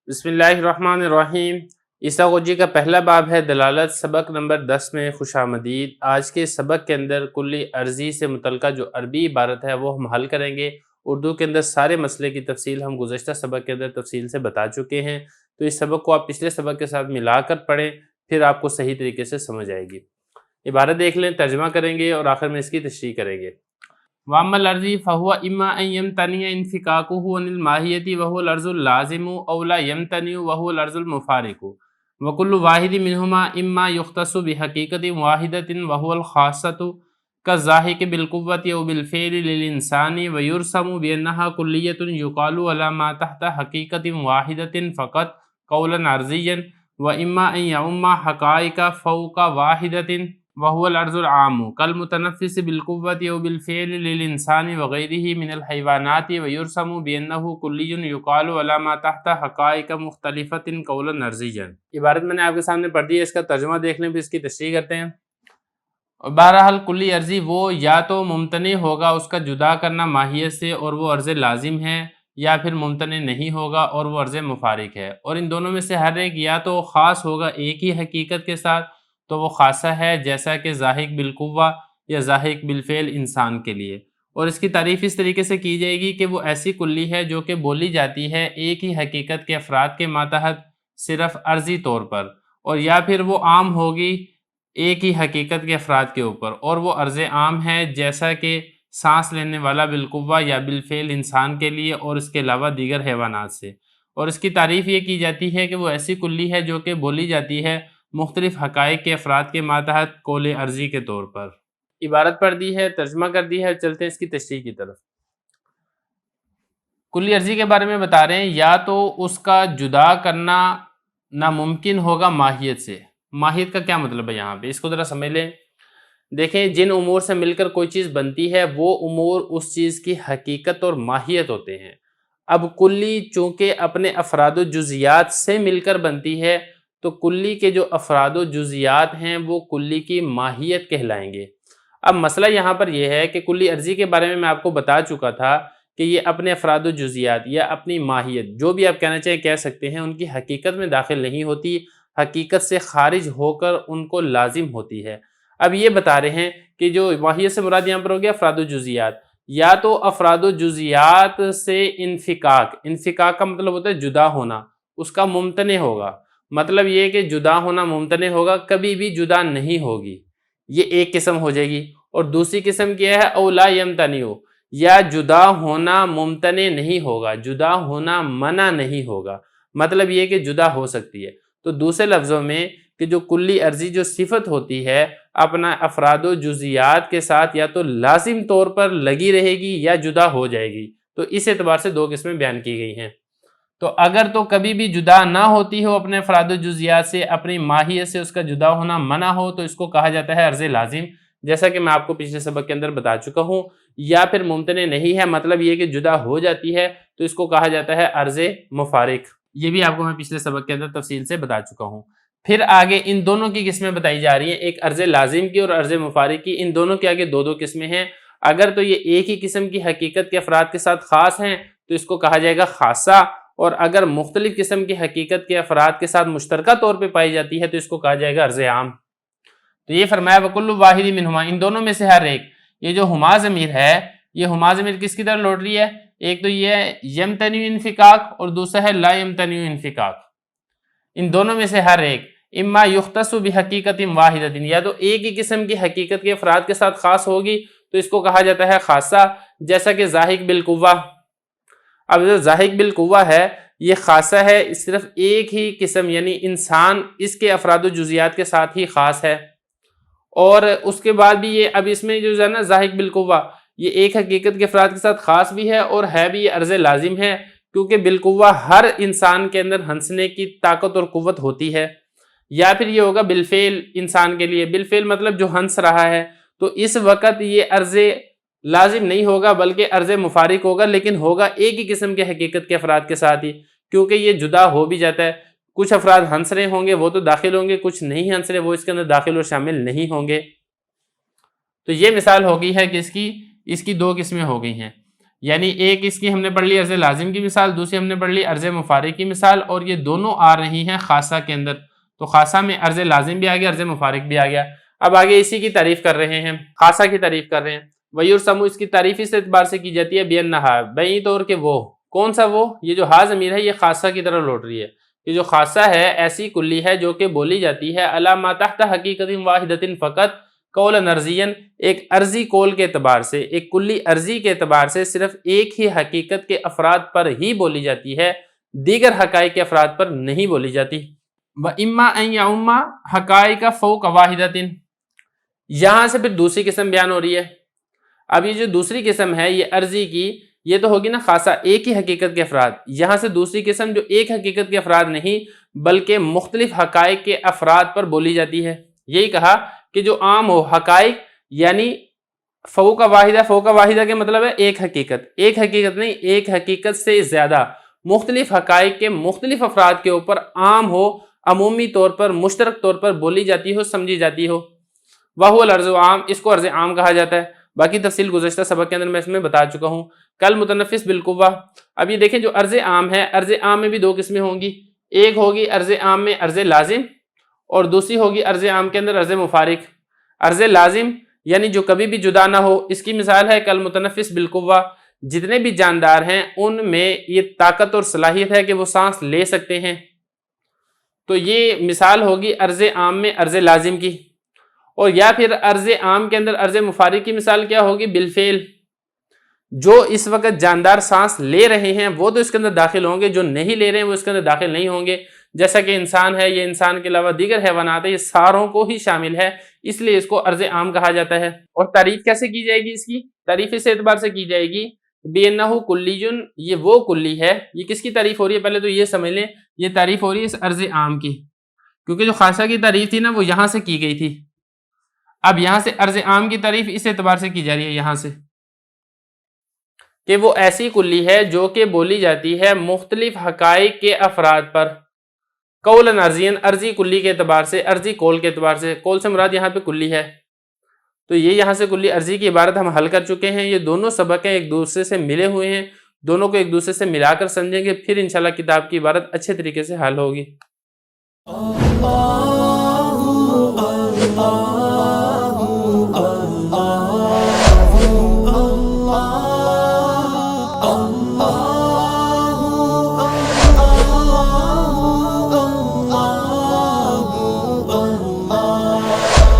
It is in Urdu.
بسم اللہ الرحمن الرحیم۔ عیسیٰ کا پہلا باب ہے دلالت، سبق نمبر 10 میں خوش آمدید۔ آج کے سبق کے اندر کلی عرضی سے متعلقہ جو عربی عبارت ہے وہ ہم حل کریں گے۔ اردو کے اندر سارے مسئلے کی تفصیل ہم گزشتہ سبق کے اندر تفصیل سے بتا چکے ہیں، تو اس سبق کو آپ پچھلے سبق کے ساتھ ملا کر پڑھیں، پھر آپ کو صحیح طریقے سے سمجھ آئے گی۔ عبارت دیکھ لیں، ترجمہ کریں گے اور آخر میں اس کی تشریح کریں گے۔ وَأَمَّا الْأَرْضِ فَهُوَ إِمَّا أَن يَمْتَنِعَ انْفِكَاكُهُ عَنِ الْمَاهِيَّةِ وَهُوَ الْأَرْضُ اللَّازِمُ أَوْ لَا يَمْتَنِعُ وَهُوَ الْأَرْضُ الْمُفَارِقُ وَكُلُّ وَاحِدٍ مِّنْهُمَا إِمَّا يُخْتَصُّ بِحَقِيقَةٍ وَاحِدَةٍ وَهُوَ الْخَاصَّةُ كَالزَّاحِكِ بِالْقُوَّةِ أَوْ بِالْفِعْلِ لِلْإِنسَانِ وَيُرْسَمُ بِأَنَّهَا كُلِّيَّةٌ يُقَالُ عَلَى مَا تَحْتَ حَقِيقَةٍ وَاحِدَةٍ فَقَطْ قَوْلًا عَرْضِيًّا وَإِمَّا أَن يَعُمَّ حَقَائِقَ فَوْقَ وَاحِدَةٍ وَهُوَ الْأَرْضُ الْعَامُّ كَالْمُتَنَفِّسِ بِالْقُوَّةِ أَوْ بِالْفِعْلِ لِلْإِنسَانِ وَغَيْرِهِ مِنَ الْحَيْوَانَاتِ وَيُرْسَمُ بِأَنَّهُ كُلِّيٌّ يُقَالُ عَلَى مَا تَحْتَ حَقَائِقَ مُخْتَلِفَةٍ قَوْلًا عَرْضِيًّا۔ عبارت میں نے آپ کے سامنے پڑھ دی ہے، اس کا ترجمہ دیکھ لیں پھر اس کی تشریح کرتے ہیں۔ اور بہرحال کلی عرضی وہ یا تو ممتنع ہوگا اس کا جدا کرنا ماہیت سے اور وہ عرض لازم ہے، یا پھر ممتنع نہیں ہوگا اور وہ عرض مفارق ہے، اور ان دونوں میں سے ہر ایک یا تو خاص ہوگا ایک ہی حقیقت کے ساتھ تو وہ خاصہ ہے، جیسا کہ ضاحک بالقوہ یا ضاحک بالفعل انسان کے لیے، اور اس کی تعریف اس طریقے سے کی جائے گی کہ وہ ایسی کلی ہے جو کہ بولی جاتی ہے ایک ہی حقیقت کے افراد کے ماتحت صرف عرضی طور پر، اور یا پھر وہ عام ہوگی ایک ہی حقیقت کے افراد کے اوپر، اور وہ عرض عام ہے جیسا کہ سانس لینے والا بالقوہ یا بالفعل انسان کے لیے اور اس کے علاوہ دیگر حیوانات سے، اور اس کی تعریف یہ کی جاتی ہے کہ وہ ایسی کلی ہے جو کہ بولی جاتی ہے مختلف حقائق کے افراد کے ماتحت قول عرضی کے طور پر۔ عبارت پڑھ دی ہے، ترجمہ کر دی ہے، چلتے ہیں اس کی تشریح کی طرف۔ کلی عرضی کے بارے میں بتا رہے ہیں، یا تو اس کا جدا کرنا ناممکن ہوگا ماہیت سے۔ ماہیت کا کیا مطلب ہے یہاں پہ، اس کو ذرا سمجھ لیں۔ دیکھیں، جن امور سے مل کر کوئی چیز بنتی ہے وہ امور اس چیز کی حقیقت اور ماہیت ہوتے ہیں۔ اب کلی چونکہ اپنے افراد و جزیات سے مل کر بنتی ہے تو کلی کے جو افراد و جزیات ہیں وہ کلی کی ماہیت کہلائیں گے۔ اب مسئلہ یہاں پر یہ ہے کہ کلی عرضی کے بارے میں آپ کو بتا چکا تھا کہ یہ اپنے افراد و جزیات یا اپنی ماہیت جو بھی آپ کہنا چاہیں کہہ سکتے ہیں، ان کی حقیقت میں داخل نہیں ہوتی، حقیقت سے خارج ہو کر ان کو لازم ہوتی ہے۔ اب یہ بتا رہے ہیں کہ جو ماہیت سے مراد یہاں پر ہو گیا افراد و جزیات، یا تو افراد و جزیات سے انفکاک کا مطلب ہوتا ہے جدا ہونا، اس کا ممتنع ہوگا، مطلب یہ کہ جدا ہونا ممتنع ہوگا، کبھی بھی جدا نہیں ہوگی، یہ ایک قسم ہو جائے گی۔ اور دوسری قسم کیا ہے، او لا یمتنع، یا جدا ہونا ممتنع نہیں ہوگا، جدا ہونا منع نہیں ہوگا، مطلب یہ کہ جدا ہو سکتی ہے۔ تو دوسرے لفظوں میں کہ جو کلی عرضی جو صفت ہوتی ہے اپنا افراد و جزیات کے ساتھ یا تو لازم طور پر لگی رہے گی یا جدا ہو جائے گی، تو اس اعتبار سے دو قسمیں بیان کی گئی ہیں۔ تو اگر تو کبھی بھی جدا نہ ہوتی ہو اپنے افراد و جزیات سے، اپنی ماہیت سے اس کا جدا ہونا منع ہو، تو اس کو کہا جاتا ہے عرض لازم، جیسا کہ میں آپ کو پچھلے سبق کے اندر بتا چکا ہوں۔ یا پھر ممتنع نہیں ہے، مطلب یہ کہ جدا ہو جاتی ہے، تو اس کو کہا جاتا ہے عرض مفارق، یہ بھی آپ کو میں پچھلے سبق کے اندر تفصیل سے بتا چکا ہوں۔ پھر آگے ان دونوں کی قسمیں بتائی جا رہی ہیں، ایک عرض لازم کی اور عرض مفارق کی، ان دونوں کے آگے دو دو قسمیں ہیں۔ اگر تو یہ ایک ہی قسم کی حقیقت کے افراد کے ساتھ خاص ہیں تو اس کو کہا جائے گا خاصہ، اور اگر مختلف قسم کی حقیقت کے افراد کے ساتھ مشترکہ طور پہ پائی جاتی ہے تو اس کو کہا جائے گا عرض عام۔ تو یہ فرمایا وَكُلُّ وَاحِدٍ مِّنْهُمَا، ان دونوں میں سے ہر ایک، یہ جو ہما ضمیر ہے یہ ہما ضمیر کس کی طرح لوٹ رہی ہے، ایک تو یہ ہے یمتنع انفکاک اور دوسرا ہے لا یمتنع انفکاک۔ ان دونوں میں سے ہر ایک اما یختص بحقیقت واحدۃ، یا تو ایک ہی قسم کی حقیقت کے افراد کے ساتھ خاص ہوگی تو اس کو کہا جاتا ہے خاصہ، جیسا کہ ضاحک بالقوہ۔ اب جو ضاحک بالقوہ ہے یہ خاصہ ہے، صرف ایک ہی قسم یعنی انسان اس کے افراد و جزیات کے ساتھ ہی خاص ہے، اور اس کے بعد بھی یہ اب اس میں جو ہے نا ضاحک بالقوہ یہ ایک حقیقت کے افراد کے ساتھ خاص بھی ہے اور ہے بھی یہ عرض لازم ہے، کیونکہ بالقوہ ہر انسان کے اندر ہنسنے کی طاقت اور قوت ہوتی ہے۔ یا پھر یہ ہوگا بالفعل انسان کے لیے، بالفعل مطلب جو ہنس رہا ہے، تو اس وقت یہ عرض لازم نہیں ہوگا بلکہ عرض مفارق ہوگا، لیکن ہوگا ایک ہی قسم کے حقیقت کے افراد کے ساتھ ہی، کیونکہ یہ جدا ہو بھی جاتا ہے۔ کچھ افراد ہنس رہے ہوں گے وہ تو داخل ہوں گے، کچھ نہیں ہنس رہے وہ اس کے اندر داخل اور شامل نہیں ہوں گے۔ تو یہ مثال ہو گئی ہے کہ اس کی دو قسمیں ہو گئی ہیں۔ یعنی ایک اس کی ہم نے پڑھ لی عرض لازم کی مثال، دوسری ہم نے پڑھ لی عرض مفارق کی مثال، اور یہ دونوں آ رہی ہیں خاصہ کے اندر. تو خاصہ میں عرض لازم بھی آ گیا، عرض مفارق بھی آ گیا. اب آگے اسی کی تعریف کر رہے ہیں، خاصہ کی تعریف کر رہے ہیں. وَيُرْسَمُ اس کی تعریف اس اعتبار سے کی جاتی ہے بِأَنَّهَا بئی طور کہ وہ کون سا وہ، یہ جو ہا ضمیر ہے یہ خاصہ کی طرف لوٹ رہی ہے. یہ جو خاصہ ہے ایسی کلی ہے جو کہ بولی جاتی ہے علی ما تحت حقیقت واحدۃ فقط قولا عرضیا، ایک عرضی قول کے اعتبار سے، ایک کلی عرضی کے اعتبار سے صرف ایک ہی حقیقت کے افراد پر ہی بولی جاتی ہے، دیگر حقائق کے افراد پر نہیں بولی جاتی. وَإِمَّا أَن يَعُمَّ حَقَائِقَ فَوْقَ وَاحِدَةٍ، یہاں سے پھر دوسری قسم بیان ہو رہی ہے. اب یہ جو دوسری قسم ہے یہ عرضی کی، یہ تو ہوگی نا خاصہ ایک ہی حقیقت کے افراد. یہاں سے دوسری قسم جو ایک حقیقت کے افراد نہیں بلکہ مختلف حقائق کے افراد پر بولی جاتی ہے. یہی کہا کہ جو عام ہو حقائق، یعنی فوق واحدہ، فوق واحدہ کے مطلب ہے ایک حقیقت، ایک حقیقت نہیں، ایک حقیقت سے زیادہ مختلف حقائق کے مختلف افراد کے اوپر عام ہو، عمومی طور پر مشترک طور پر بولی جاتی ہو، سمجھی جاتی ہو. وَهُوَ الْعَرْضُ عام، اس کو عرض عام کہا جاتا ہے. باقی تفصیل گزشتہ سبق کے اندر میں اس میں بتا چکا ہوں. کل متنفس بالقوہ. اب یہ دیکھیں جو عرض عام ہے، عرض عام میں بھی دو قسمیں ہوں گی. ایک ہوگی عرض عام میں عرض لازم، اور دوسری ہوگی عرض عام کے اندر عرض مفارق. عرض لازم یعنی جو کبھی بھی جدا نہ ہو، اس کی مثال ہے کل متنفس بالقوہ. جتنے بھی جاندار ہیں ان میں یہ طاقت اور صلاحیت ہے کہ وہ سانس لے سکتے ہیں. تو یہ مثال ہوگی عرض عام میں عرض لازم کی. اور یا پھر عرض عام کے اندر عرض مفارق کی مثال کیا ہوگی؟ بالفعل. جو اس وقت جاندار سانس لے رہے ہیں وہ تو اس کے اندر داخل ہوں گے، جو نہیں لے رہے ہیں وہ اس کے اندر داخل نہیں ہوں گے. جیسا کہ انسان ہے، یہ انسان کے علاوہ دیگر حیوانات ہیں، یہ ساروں کو ہی شامل ہے، اس لیے اس کو عرض عام کہا جاتا ہے. اور تعریف کیسے کی جائے گی؟ اس کی تعریف اس اعتبار سے کی جائے گی بِأَنَّهُ كُلِّيٌّ، یہ وہ کلی ہے. یہ کس کی تعریف ہو رہی ہے؟ پہلے تو یہ سمجھ لیں، یہ تعریف ہو رہی ہے اس عرض عام کی، کیونکہ جو خاصہ کی تعریف تھی نا وہ یہاں سے کی گئی تھی. اب یہاں سے عرض عام کی تعریف اس اعتبار سے کی جا رہی ہے یہاں سے کہ وہ ایسی کلی ہے جو کہ بولی جاتی ہے مختلف حقائق کے افراد پر قولاً عرضیاً، عرضی کلی کے اعتبار سے، عرضی قول کے اعتبار سے. قول سے مراد یہاں پہ کلی ہے. تو یہ یہاں سے کلی عرضی کی عبارت ہم حل کر چکے ہیں. یہ دونوں سبق ہیں ایک دوسرے سے ملے ہوئے ہیں، دونوں کو ایک دوسرے سے ملا کر سمجھیں گے، پھر انشاءاللہ کتاب کی عبارت اچھے طریقے سے حل ہوگی.